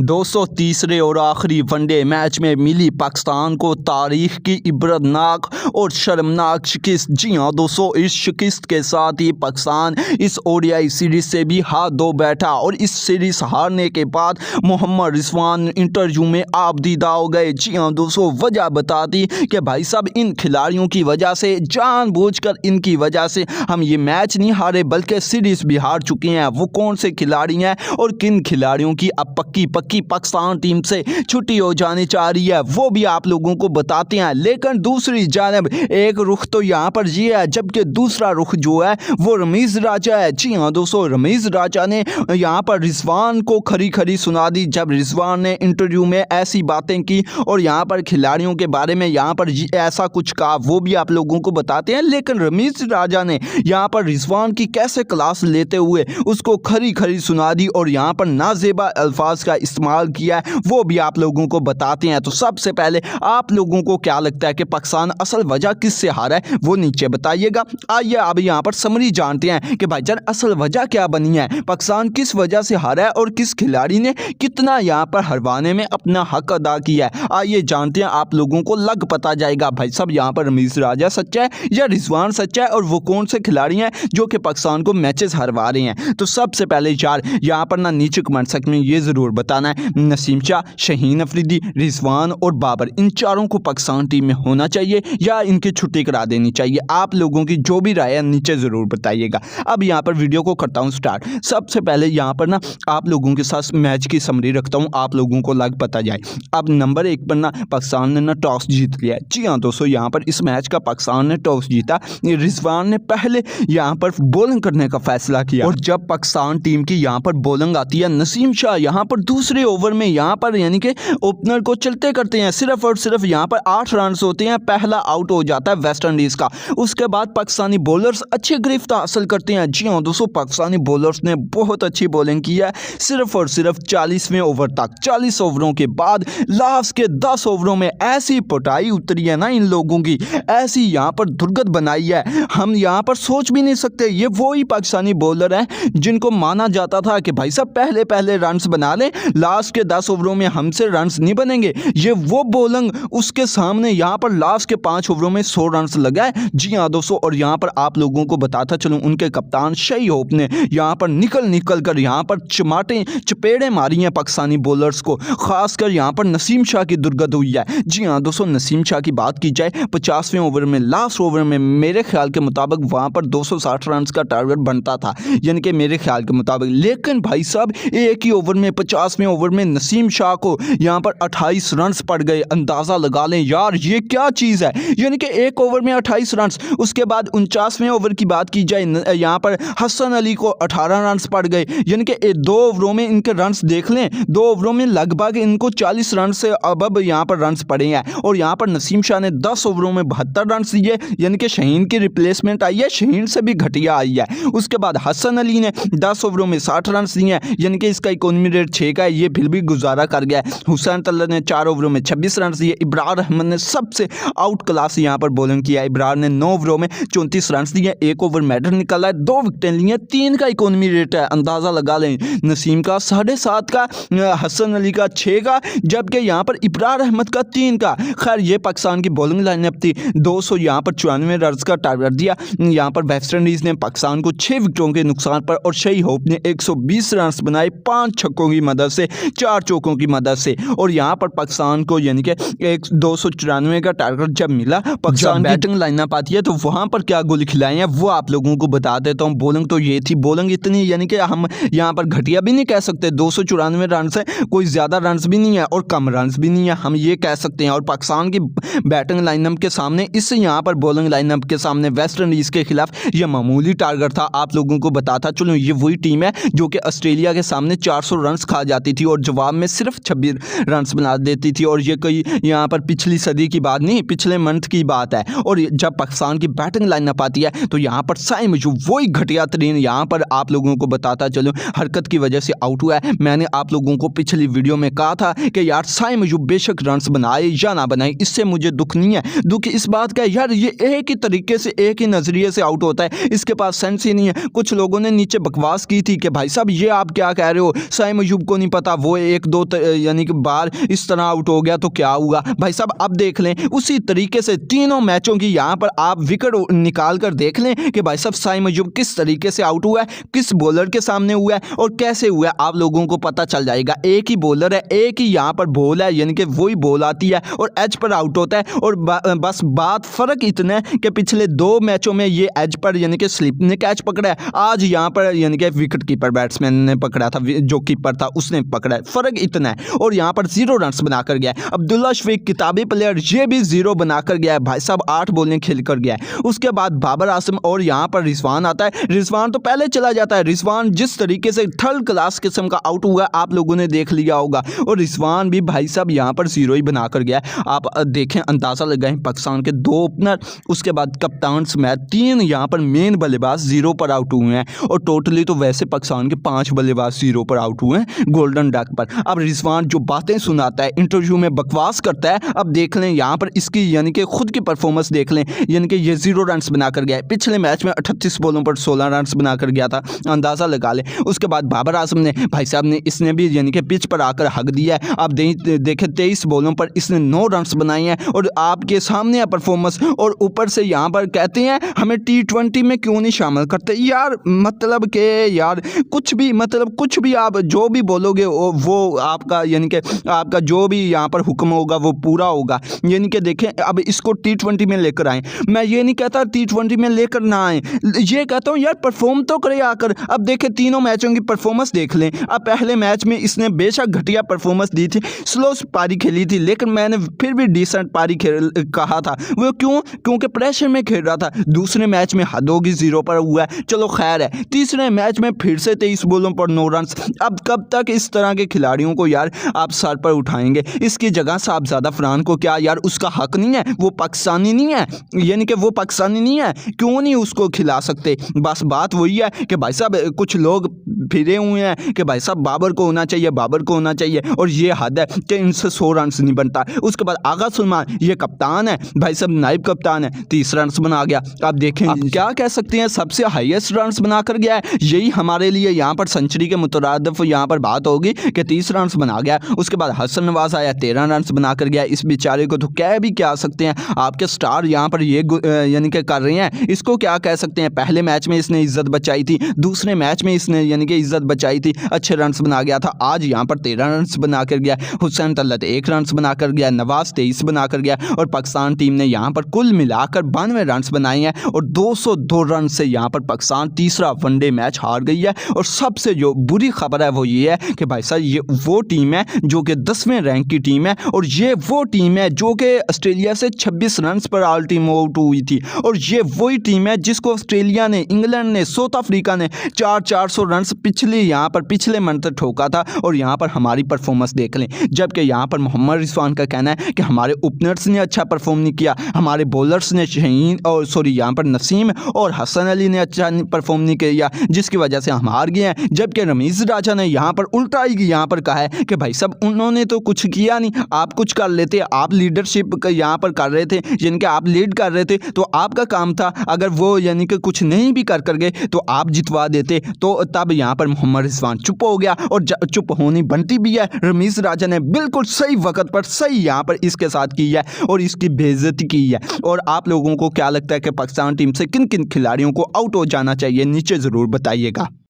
दोस्तों तीसरे और आखिरी वनडे मैच में मिली पाकिस्तान को तारीख की इबरतनाक और शर्मनाक शिकस्त। जी हां दोस्तों, इस शिकस्त के साथ ही पाकिस्तान इस ओडीआई सीरीज से भी हाथ धो बैठा और इस सीरीज हारने के बाद मोहम्मद रिजवान इंटरव्यू में आपदीदा हो गए। जी हां दोस्तों, वजह बता दी कि भाई साहब इन खिलाड़ियों की वजह से, जानबूझकर इनकी वजह से हम ये मैच नहीं हारे बल्कि सीरीज भी हार चुके हैं। वो कौन से खिलाड़ी हैं और किन खिलाड़ियों की अब पक्की पाकिस्तान टीम से छुट्टी हो जानी चाह रही है, वो भी आप लोगों को बताते हैं। लेकिन दूसरी जानब एक रुख तो यहाँ पर ये है, जबकि दूसरा रुख जो है वो रमीज राजा है। जी हाँ दोस्तों, रमीज राजा ने यहाँ पर रिजवान को खरी खरी सुना दी जब रिजवान ने इंटरव्यू में ऐसी बातें की और यहाँ पर खिलाड़ियों के बारे में यहाँ पर ऐसा कुछ कहा, वो भी आप लोगों को बताते हैं। लेकिन रमीज राजा ने यहाँ पर रिजवान की कैसे क्लास लेते हुए उसको खरी खरी सुना दी और यहाँ पर नाजेबा अल्फाज का इस्तेमाल किया है, वो भी आप लोगों को बताते हैं। तो सबसे पहले आप लोगों को क्या लगता है कि पाकिस्तान असल वजह किससे हारा है, वो नीचे बताइएगा। आइए अब यहाँ पर समरी जानते हैं कि भाईजान असल वजह क्या बनी है, पाकिस्तान किस वजह से हारा है और किस खिलाड़ी ने कितना यहाँ पर हरवाने में अपना हक अदा किया है। आइए जानते हैं, आप लोगों को लग पता जाएगा भाई साहब यहाँ पर रमीज राजा सच्चा है या रिजवान सच्चा है और वो कौन से खिलाड़ी हैं जो कि पाकिस्तान को मैचेस हरवा रहे हैं। तो सबसे पहले यार यहाँ पर ना नीचे कमेंट सेक्शन में ये ज़रूर बताना है, नसीम शाह, शाहीन अफरीदी, रिजवान और बाबर, इन चारों को पाकिस्तान टीम में होना चाहिए या इनकी छुट्टी करा देनी चाहिए। आप लोगों की जो भी राय है नीचे ज़रूर बताइएगा। अब यहाँ पर वीडियो को करता हूँ स्टार्ट। सबसे पहले यहाँ पर ना आप लोगों के साथ मैच की समरी रखता हूँ, आप लोगों को लग पता जाए। अब नंबर 1 पर ना पाकिस्तान ने ना टॉस जीत लिया। जी हाँ दोस्तों, यहाँ पर इस मैच का पाकिस्तान ने टॉस जीता। रिजवान ने पहले यहाँ पर बॉलिंग करने का फैसला किया और जब पाकिस्तान टीम की यहाँ पर बॉलिंग आती है, नसीम शाह यहाँ पर दूसरे ओवर में यहाँ पर यानी कि ओपनर को चलते करते हैं, सिर्फ और सिर्फ यहाँ पर 8 रन होते हैं, पहला आउट हो जाता है वेस्ट इंडीज़ का। उसके बाद पाकिस्तानी बॉलर्स अच्छे गिरफ्त हासिल करते हैं। जी हाँ दोस्तों, पाकिस्तानी बॉलर्स ने बहुत अच्छी बॉलिंग की है, सिर्फ और सिर्फ 40वें ओवर तक। 40 ओवरों के बाद लास्ट के 10 ओवरों में ऐसी पिटाई उतरी है ना इन लोगों की, ऐसी यहाँ पर दुर्गत बनाई है, हम यहाँ पर सोच भी नहीं सकते। ये वही पाकिस्तानी बॉलर हैं जिनको माना जाता था कि भाई साहब पहले रन्स बना लें, लास्ट के 10 ओवरों में हमसे रन्स नहीं बनेंगे। ये वो बॉलिंग उसके सामने यहाँ पर लास्ट के 5 ओवरों में 100 रन्स लगाए। जी हाँ दोस्तों, और यहाँ पर आप लोगों को बताता चलूँ, उनके कप्तान शही होप ने यहाँ पर निकल कर यहाँ पर चपेड़े मारी हैं पाकिस्तानी बॉलर्स को, खासकर यहाँ पर नसीम शाह की दुर्गत हुई है। जी हाँ दोस्तों, नसीम शाह की बात की जाए, 50वें ओवर में लास्ट ओवर में मेरे ख्याल के मुताबिक वहाँ पर 260 रन का टारगेट बनता था, यानी कि मेरे ख्याल के मुताबिक। लेकिन भाई साहब एक ही ओवर में 50वें ओवर में नसीम शाह को यहाँ पर 28 रन पड़ गए। अंदाज़ा लगा लें यार ये क्या चीज़ है, यानी कि एक ओवर में 28 रन। उसके बाद 49वें ओवर की बात की जाए, यहाँ पर हसन अली को 18 रन पड़ गए, यानी कि 2 ओवरों में इनके रन देख लें, 2 ओवरों में लगभग इनको 40 रन से अब यहाँ पर रन पड़े हैं। और यहाँ पर नसीम शाह ने 10 ओवरों में 72 रन दिए, यानी कि शाहीन की रिप्लेसमेंट आई है, शाहीन से भी घटिया आई है। उसके बाद हसन अली ने 10 ओवरों में 60 रन दिए हैं, यानी कि इसका इकोनॉमी रेट 6 का है, ये फिर भी गुजारा कर गया है। हुसैन तल्लर ने 4 ओवरों में 26 रन दिए। इब्रार अहमद ने सबसे आउट क्लास यहाँ पर बॉलिंग किया। इब्रार ने 9 ओवरों में 34 रन दिए, 1 ओवर मेडल निकाला है, 2 विकेटें ली हैं, 3 का इकोनॉमी रेट है। अंदाज़ा लगा लें, नसीम का 7.5 का, हसन अली का 6 का, जबकि यहाँ पर इब्रार अहमद का 3 का। खैर ये पाकिस्तान की बॉलिंग लाइनअप थी। 200 यहाँ पर 94 रन का टारगेट दिया। यहाँ पर वेस्ट इंडीज़ ने पाकिस्तान को 6 विकेटों के नुकसान पर और शही होप ने 120 रन बनाए, 5 छक्कों की मदद से, 4 चौकों की मदद से। और यहाँ पर पाकिस्तान को यानी कि 294 का टारगेट जब मिला, पाकिस्तान बैटिंग लाइनअप आती है तो वहाँ पर क्या गोली खिलाए हैं वो आप लोगों को बता देता हूँ। बॉलिंग तो ये थी, बॉलिंग इतनी यानी कि हम यहाँ पर घटिया भी नहीं कह सकते, 294 रन से कोई ज़्यादा रन भी नहीं है और कम रन भी नहीं है, हम ये कह सकते हैं। और पाकिस्तान की बैटिंग लाइनअप के सामने, इस यहाँ पर बॉलिंग लाइनअप के सामने वेस्ट इंडीज़ के खिलाफ ये मामूली टारगेट था। आप लोगों को बताता चलो, ये वही टीम है जो कि ऑस्ट्रेलिया के सामने 400 रन खा जाती थी और जवाब में सिर्फ 26 रन बना देती थी। और ये कोई यहाँ पर पिछली सदी की बात नहीं, पिछले मंथ की बात है। और जब पाकिस्तान की बैटिंग लाइनअप आती है तो यहाँ पर साइम जो वही घटिया तरीन यहाँ पर आप लोगों को बताता चलो हरकत की वजह से आउट हुआ है। मैंने आप लोगों को पिछली वीडियो में कहा था कि यार साइम जो बेशक रन बनाए या ना बनाए, इससे मुझे दुख नहीं है। दुख इस बात का है यार ये एक ही तरीके से, एक ही नज़रिए से आउट होता है, इसके पास सेंस ही नहीं है। कुछ लोगों ने नीचे बकवास की थी कि भाई साहब ये आप क्या कह रहे हो, साइम अयूब को नहीं पता, वो एक दो यानी कि बार इस तरह आउट हो गया तो क्या हुआ भाई साहब। अब देख लें उसी तरीके से तीनों मैचों की यहाँ पर आप विकेट निकाल कर देख लें कि भाई साहब साइम अयूब किस तरीके से आउट हुआ है, किस बॉलर के सामने हुआ है और कैसे हुआ है, आप लोगों को पता चल जाएगा। एक ही बॉलर है, एक ही यहाँ पर बॉल है, यानी कि वही बॉल आती है और एज पर आउट होता है। और बस बात फर्क इतना है कि पिछले 2 मैचों में ये एज पर यानी कि स्लिप ने कैच पकड़ा है, आज यहाँ पर यानी कि विकेट कीपर बैट्समैन ने पकड़ा था, जो कीपर था उसने पकड़ा है, फर्क इतना है। और यहाँ पर 0 रन बनाकर गया है। अब्दुल्ला शफीक किताबी प्लेयर ये भी 0 बनाकर गया है भाई साहब, 8 बॉलें खेल कर गया है। उसके बाद बाबर आजम और यहाँ पर रिजवान आता है। रिजवान तो पहले चला जाता है, रिजवान जिस तरीके से थर्ड क्लास किस्म का आउट हुआ आप लोगों ने देख लिया होगा। और रिजवान भी भाई साहब यहाँ पर 0 ही बनाकर गया है। आप देखें, अंदाज़ा लगाएं, पाकिस्तान के 2 ओपनर, उसके बाद कप्तान समेत 3 यहाँ पर मेन बल्लेबाज 0 पर आउट हुए हैं। और टोटली तो वैसे पाकिस्तान के 5 बल्लेबाज 0 पर आउट हुए हैं गोल्डन डक पर। अब रिजवान जो बातें सुनाता है, इंटरव्यू में बकवास करता है, अब देख लें यहाँ पर इसकी यानी कि खुद की परफॉर्मेंस देख लें, यानी कि ये 0 रन बनाकर गया है। पिछले मैच में 38 बॉलों पर 16 रन बनाकर गया था, अंदाज़ा लगा लें। उसके बाद बाबर आजम ने भाई साहब ने इसने भी यानी कि पिच पर आकर हक दिया है। अब देखें 23 बॉलों पर इसने 9 रन बनाए हैं और आपके सामने है परफॉर्मेंस। और ऊपर से यहाँ पर कहते हैं हमें T20 में क्यों नहीं शामिल करते यार, मतलब कि यार कुछ भी आप जो भी बोलोगे वो आपका यानी कि आपका जो भी यहाँ पर हुक्म होगा वो पूरा होगा। यानी कि देखें अब इसको T20 में लेकर आए, मैं ये नहीं कहता T20 में लेकर ना आए, ये कहता हूँ यार परफॉर्म तो करे आकर। अब देखें तीनों मैचों की परफॉर्मेंस देख लें। अब पहले मैच में इसने बेशक घटिया परफॉर्मेंस दी थी, स्लो पारी खेली थी, लेकिन मैंने फिर भी डिसेंट पारी कहा था। वो क्योंकि प्रेशर में खेल रहा था। दूसरे मैच में हद होगी 0 पर हुआ है, चलो खैर है। तीसरे मैच में फिर से 23 बॉलों पर 9 रन। अब कब तक इस तरह के खिलाड़ियों को यार आप सर पर उठाएंगे? इसकी जगह साहबजादा फरहान को क्या यार उसका हक नहीं है? वो पाकिस्तानी नहीं है, यानी कि वो पाकिस्तानी नहीं है, क्यों नहीं उसको खिला सकते? बस बात वही है कि भाई साहब कुछ लोग फिरे हुए हैं कि भाई साहब बाबर को होना चाहिए, बाबर को होना चाहिए, और ये हद है कि इनसे 100 रन नहीं बनता। उसके बाद आगा सुलेमान ये कप्तान है भाई साहब, नाइब कप्तान है, 30 रन बना गया। अब देखें आप क्या कह सकते हैं, सबसे हाईएस्ट रन बनाकर गया है। यही हमारे लिए यहाँ पर सेंचुरी के मुतरादिफ यहाँ पर बात होगी कि 30 रन बना गया। उसके बाद हसन नवाज आया, 13 रन बनाकर गया। इस बेचारे को तो कह भी क्या सकते हैं, आपके स्टार यहाँ पर ये यानी कि कर रहे हैं, इसको क्या कह सकते हैं। पहले मैच में इसने इज्जत बचाई थी, दूसरे मैच में इसने यानी कि इज्जत बचाई थी, अच्छे रन बना गया था। आज यहाँ पर 13 रन बनाकर गया। हुसैन तलत 1 रन बनाकर गया, नवाज 23 बनाकर गया। और पाकिस्तान टीम ने यहाँ पर कुल मिलाकर 92 रन बनाए हैं और 202 रन से यहाँ पर पाकिस्तान तीसरा वनडे मैच हार गई है। और सबसे जो बुरी खबर है वो ये है कि भाई साहब ये वो टीम है जो कि 10वें रैंक की टीम है, और ये वो टीम है जो कि ऑस्ट्रेलिया से 26 रन पर ऑल टीम आउट हुई थी। और ये वही टीम है जिसको ऑस्ट्रेलिया ने, इंग्लैंड ने, साउथ अफ्रीका ने 400 रन पिछले मंथ ठोका था। और यहाँ पर हमारी परफॉर्मेंस देख लें, जबकि यहाँ पर मोहम्मद रिजवान का कहना है कि हमारे ओपनर्स ने अच्छा परफॉर्म नहीं किया, हमारे बॉलर्स ने यहाँ पर नसीम और हसन अली ने अच्छा परफॉर्म नहीं किया, जिसकी वजह से हम हार गए हैं। जबकि रमीज़ राजा ने यहाँ पर उल्टा ही यहाँ पर कहा है कि भाई साहब उन्होंने तो कुछ किया नहीं, आप कुछ कर लेते, आप लीडरशिप यहाँ पर कर रहे थे, यानी कि आप लीड कर रहे थे, तो आपका काम था, अगर वो यानी कि कुछ नहीं भी कर गए तो आप जितवा देते। तो तब यहाँ पर मोहम्मद रिजवान चुप हो गया, और चुप होनी बनती भी है। रमीज़ राजा ने बिल्कुल सही वक्त पर सही यहाँ पर इसके साथ की है और इसकी बेइज्जती की है। और आप लोगों को क्या लगता है कि पाकिस्तान टीम से किन किन खिलाड़ियों को आउट हो जाना चाहिए, नीचे ज़रूर बताइएगा।